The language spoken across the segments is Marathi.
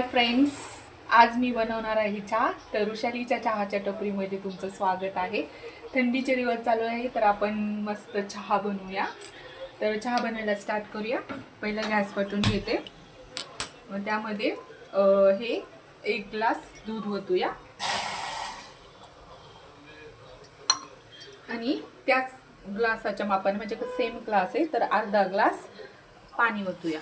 फ्रेंड्स, आज मी बनवणार आहे चहा. तर ऋषालीच्या चहाच्या टपरीमध्ये तुमचं स्वागत आहे. थंडीचे दिवस चालू आहे, तर आपण मस्त चहा बनवूया. तर चहा बनवायला स्टार्ट करूया. पहिलं गॅस पेटवून घेते. मग त्यामध्ये हे 1 ग्लास दूध ओतूया आणि त्याच ग्लासाच्या मापाने, म्हणजे सेम ग्लास आहे तर अर्धा ग्लास पाणी ओतूया.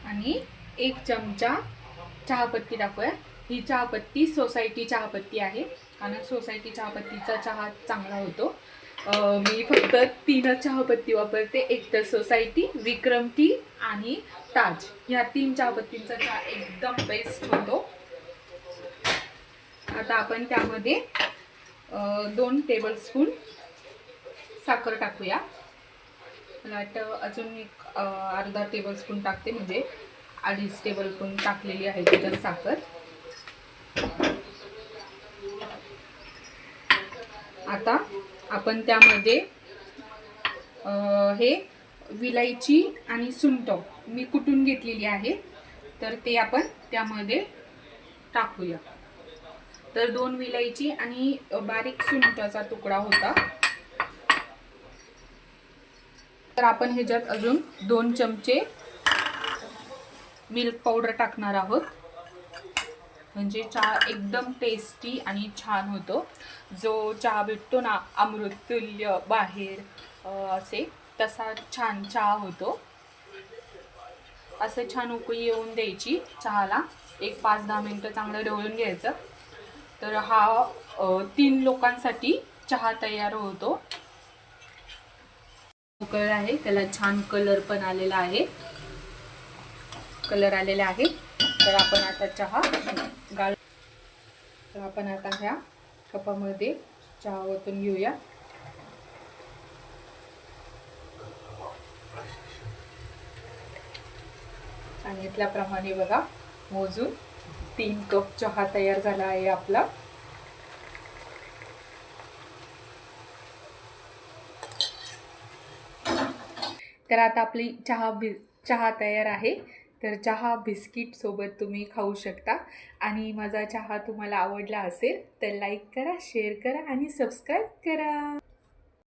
आणि 1 चमचा चहापत्ती टाकूया. ही चहापत्ती सोसायटी चहापत्ती आहे, कारण सोसायटी चहापत्तीचा चहा चांगला होतो. मी फक्त 3च चहापत्ती वापरते. एक तर सोसायटी, विक्रम टी आणि ताज. ह्या 3 चहापत्तींचा चहा एकदम बेस्ट होतो. आता आपण त्यामध्ये 2 टेबलस्पून साखर टाकूया. मला वाटतं अजून एक अर्धा टेबलस्पून टाकते, म्हणजे 2.5 टेबलस्पून टाकलेली आहे त्याच्यात साखर. आता आपण त्यामध्ये हे विलायची आणि सुंठ मी कुटून घेतलेली आहे, तर ते आपण त्यामध्ये टाकूया. तर 2 विलायची आणि बारीक सुंठाचा तुकडा होता. तर आपण ह्याच्यात अजून 2 चमचे मिल्क पावडर टाकणार आहोत, म्हणजे चहा एकदम टेस्टी आणि छान होतो. जो चहा भेटतो ना अमृततुल्य बाहेर असे, तसा छान चहा होतो. असं छान उकळी येऊन द्यायची चहाला. एक 5-10 मिनिटं चांगलं ढवळून घ्यायचं. तर हा 3 लोकांसाठी चहा तयार होतो. उकळला आहे, त्याला छान कलर पण आलेला आहे. तर आपण आता चहा गाळ. तर आपण आता ह्या कपामध्ये चहा ओतून घेऊया. सांगितल्याप्रमाणे बघा, मोजून 3 कप चहा तयार झाला आहे आपला. तर आता आपली चहा तयार आहे. तर चहा बिस्किट सोबत तुम्ही खाऊ शकता. आणि माझा चहा तुम्हाला आवडला असेल तर लाईक करा, शेअर करा आणि सबस्क्राईब करा.